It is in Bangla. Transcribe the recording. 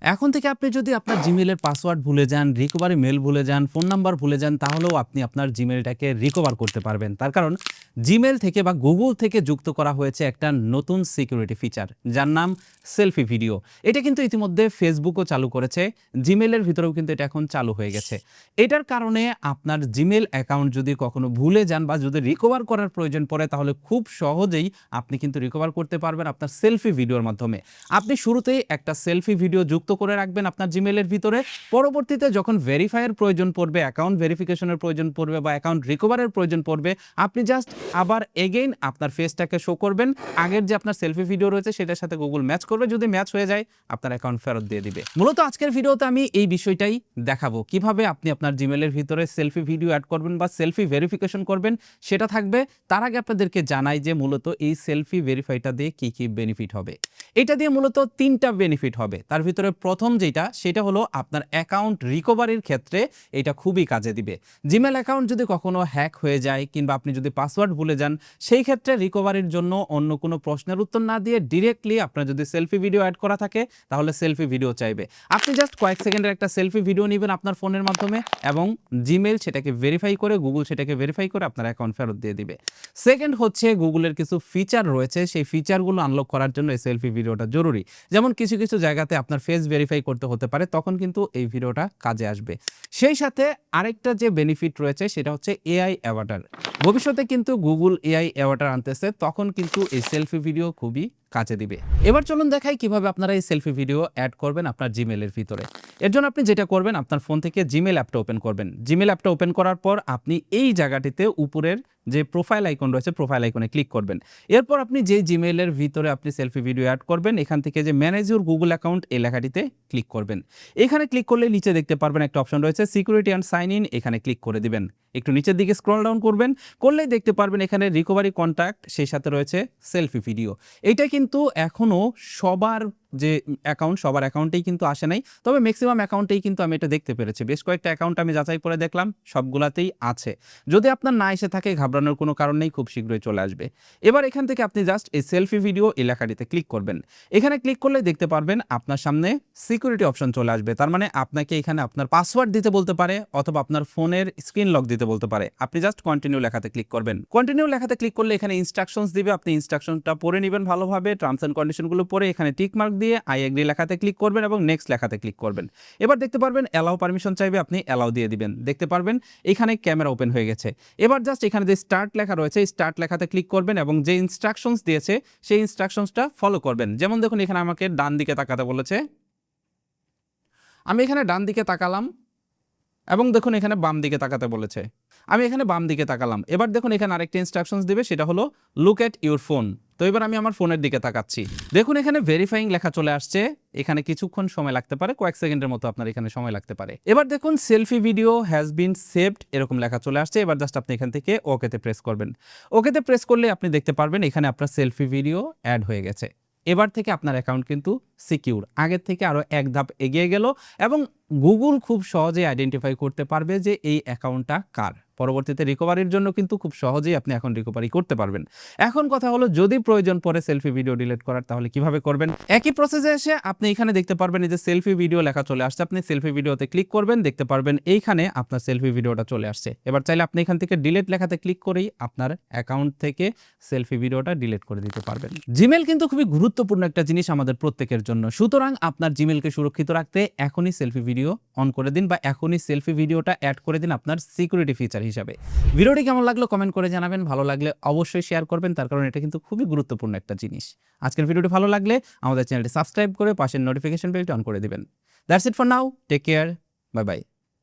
এখন থেকে আপনি যদি আপনার জিমেইলের পাসওয়ার্ড ভুলে যান, রিকভারি মেইল ভুলে যান, ফোন নাম্বার ভুলে যান, তাহলেও আপনি আপনার জিমেইলটাকে রিকভার করতে পারবেন। তার কারণ জিমেইল থেকে বা গুগল থেকে যুক্ত করা হয়েছে একটা নতুন সিকিউরিটি ফিচার, যার নাম সেলফি ভিডিও। এটা কিন্তু ইতিমধ্যে ফেসবুকও চালু করেছে, জিমেইলের ভিতরেও কিন্তু এটা এখন চালু হয়ে গেছে। এটার কারণে আপনার জিমেইল অ্যাকাউন্ট যদি কখনো ভুলে যান বা যদি রিকভার করার প্রয়োজন পড়ে, তাহলে খুব সহজেই আপনি কিন্তু রিকভার করতে পারবেন আপনার সেলফি ভিডিওর মাধ্যমে। আপনি শুরুতেই একটা সেলফি ভিডিও যুক্ত করে রাখবেন আপনার জিমেইলের ভিতরে। পরবর্তীতে যখন ভেরিফাইয়ের প্রয়োজন পড়বে, অ্যাকাউন্ট ভেরিফিকেশনের প্রয়োজন পড়বে বা অ্যাকাউন্ট রিকভারের প্রয়োজন পড়বে, আপনি জাস্ট আবার এগেইন আপনার ফেসটাকে শো করবেন। আগের যে আপনার সেলফি ভিডিও রয়েছে সেটার সাথে গুগল ম্যাচ করবে, যদি ম্যাচ হয়ে যায় আপনার অ্যাকাউন্ট ফেরত দিয়ে দিবে। মূলত আজকের ভিডিওতে আমি এই বিষয়টাই দেখাবো, কিভাবে আপনি আপনার জিমেইলের ভিতরে সেলফি ভিডিও অ্যাড করবেন বা সেলফি ভেরিফিকেশন করবেন, সেটা থাকবে। তার আগে আপনাদেরকে জানাই যে মূলত এই সেলফি ভেরিফাইটা দিয়ে কি কি বেনিফিট হবে। এটা দিয়ে মূলত 3টা বেনিফিট হবে। তার ভিতরে প্রথম যেটা, সেটা হলো আপনার অ্যাকাউন্ট রিকভারির ক্ষেত্রে এটা খুবই কাজে দিবে। জিমেইল অ্যাকাউন্ট যদি কখনো হ্যাক হয়ে যায় কিংবা আপনি যদি পাসওয়ার্ড ভুলে যান, সেই ক্ষেত্রে রিকভারির জন্য অন্য কোনো প্রশ্নের উত্তর না দিয়ে ডিরেক্টলি আপনার যদি সেলফি ভিডিও অ্যাড করা থাকে, তাহলে সেলফি ভিডিও চাইবে। আপনি জাস্ট কয়েক সেকেন্ডের একটা সেলফি ভিডিও নেবেন আপনার ফোনের মাধ্যমে এবং জিমেইল সেটাকে ভেরিফাই করে, গুগল সেটাকে ভেরিফাই করে আপনার অ্যাকাউন্ট ফেরত দিয়ে দিবে। সেকেন্ড হচ্ছে, গুগলের কিছু ফিচার রয়েছে, সেই ফিচারগুলো আনলক করার জন্য এই সেলফি ভিডিওটা জরুরি। যেমন কিছু কিছু জায়গাতে আপনার ফেস ভেরিফাই করতে হতে পারে, তখন কিন্তু এই ভিডিওটা কাজে আসবে। সেই সাথে আরেকটা যে বেনিফিট রয়েছে সেটা হচ্ছে এআই অ্যাভাটার। ভবিষ্যতে কিন্তু গুগল এআই অ্যাভাটার আনতেছে, তখন কিন্তু এই সেলফি ভিডিও খুবই কাজে দিবে। এবার চলুন দেখাই কিভাবে আপনারা এই সেলফি ভিডিও অ্যাড করবেন আপনার জিমেইলের ভিতরে। এর জন্য আপনি যেটা করবেন, আপনার ফোন থেকে জিমেইল অ্যাপটা ওপেন করবেন। জিমেইল অ্যাপটা ওপেন করার পর আপনি এই জায়গাটিতে উপরের যে প্রোফাইল আইকন রয়েছে, প্রোফাইল আইকনে ক্লিক করবেন। এরপর আপনি যে জিমেইলের ভিতরে আপনি সেলফি ভিডিও অ্যাড করবেন, এখান থেকে যে ম্যানেজ ইউর গুগল অ্যাকাউন্ট এই লেখাটিতে ক্লিক করবেন। এখানে ক্লিক করলে নিচে দেখতে পারবেন একটা অপশন রয়েছে সিকিউরিটি অ্যান্ড সাইন ইন, এখানে ক্লিক করে দিবেন। একটু নিচের দিকে স্ক্রল ডাউন করবেন, করলেই দেখতে পারবেন এখানে রিকভারি কন্ট্যাক্ট, সেই সাথে রয়েছে সেলফি ভিডিও। এইটা কিন্তু এখনো সবার যে অ্যাকাউন্ট, সবার অ্যাকাউন্টেই কিন্তু আসে নাই, তবে ম্যাক্সিমাম অ্যাকাউন্টেই কিন্তু আমি এটা দেখতে পেরেছি। বেশ কয়েকটা অ্যাকাউন্ট আমি যাচাই করে দেখলাম, সবগুলাতেই আছে। যদি আপনার না এসে থাকে, ঘাবড়ানোর কোনো কারণ নেই, খুব শীঘ্রই চলে আসবে। এবার এখান থেকে আপনি জাস্ট এই সেলফি ভিডিও এই লেখাটিতে ক্লিক করবেন। এখানে ক্লিক করলে দেখতে পারবেন আপনার সামনে সিকিউরিটি অপশন চলে আসবে। তার মানে আপনাকে এখানে আপনার পাসওয়ার্ড দিতে বলতে পারে অথবা আপনার ফোনের স্ক্রিন লক দিতে বলতে পারে। আপনি জাস্ট কন্টিনিউ লেখাতে ক্লিক করবেন। কন্টিনিউ লেখাতে ক্লিক করলে এখানে ইনস্ট্রাকশনস দিবে, আপনি ইনস্ট্রাকশনটা পড়ে নেবেন ভালোভাবে। টার্মস এন্ড কন্ডিশনগুলো পড়ে এখানে টিক মার্ক দিয়ে আই এগ্রি লেখাতে ক্লিক করবেন এবং নেক্সট লেখাতে ক্লিক করবেন। এবার দেখতে পারবেন অ্যালাউ পারমিশন চাইবে, আপনি অ্যালাউ দিয়ে দিবেন। দেখতে পারবেন এখানে ক্যামেরা ওপেন হয়ে গেছে। এবার জাস্ট এখানে যে স্টার্ট লেখা রয়েছে, স্টার্ট লেখাতে ক্লিক করবেন এবং যে ইনস্ট্রাকশনস দিয়েছে সেই ইনস্ট্রাকশনসটা ফলো করবেন। যেমন দেখুন এখানে আমাকে ডান দিকে তাকাতে বলেছে, আমি এখানে ডান দিকে তাকালাম এবং দেখুন এখানে বাম দিকে তাকাতে বলেছে, আমি এখানে বাম দিকে তাকালাম। এবার দেখুন এখানে আরেকটা ইনস্ট্রাকশনস দিবে, সেটা হলো লুক এট ইউর ফোন। তো এবার আমি আমার ফোনের দিকে তাকাচ্ছি, দেখুন এখানে ভেরিফাইং লেখা চলে আসছে। এখানে কিছুক্ষণ সময় লাগতে পারে, কয়েক সেকেন্ডের মতো আপনার এখানে সময় লাগতে পারে। এবার দেখুন selfie video has been saved এরকম লেখা চলে আসছে। এবার জাস্ট আপনি এখান থেকে ওকেতে প্রেস করবেন। ওকেতে প্রেস করলে আপনি দেখতে পারবেন এখানে আপনার সেলফি ভিডিও অ্যাড হয়ে গেছে। এবার থেকে আপনার অ্যাকাউন্ট কিন্তু সিকিউর, আগের থেকে আরও এক ধাপ এগিয়ে গেল এবং গুগল খুব সহজে আইডেন্টিফাই করতে পারবে যে এই অ্যাকাউন্টটা কার। পরবর্তীতে রিকভারির জন্য কিন্তু খুব সহজেই আপনি এখন রিকভারি করতে পারবেন। এখন কথা হলো, যদি প্রয়োজন পড়ে সেলফি ভিডিও ডিলিট করার, তাহলে কিভাবে করবেন? একই প্রসেসে এসে আপনি এখানে দেখতে পারবেন এই যে সেলফি ভিডিও লেখা চলে আসছে, আপনি সেলফি ভিডিওতে ক্লিক করবেন, দেখতে পারবেন এইখানে আপনার সেলফি ভিডিওটা চলে আসছে। এবার চাইলে আপনি এখান থেকে ডিলিট লেখাতে ক্লিক করেই আপনার অ্যাকাউন্ট থেকে সেলফি ভিডিওটা ডিলিট করে দিতে পারবেন। জিমেইল কিন্তু খুবই গুরুত্বপূর্ণ একটা জিনিস আমাদের প্রত্যেকের জন্য। সুতরাং আপনার জিমেইলকে সুরক্ষিত রাখতে এখনই সেলফি ভিডিও অন করে দিন বা এখনই সেলফি ভিডিওটা অ্যাড করে দিন আপনার সিকিউরিটি ফিচার হিসাবে। ভিডিওটি কেমন লাগলো কমেন্ট করে জানাবেন, ভালো লাগলে অবশ্যই শেয়ার করবেন, তার কারণ এটা কিন্তু খুবই গুরুত্বপূর্ণ একটা জিনিস। আজকের ভিডিওটি ভালো লাগলে আমাদের চ্যানেলটি সাবস্ক্রাইব করে পাশের নোটিফিকেশন বেলটি অন করে দিবেন। That's it for now, take care, bye by.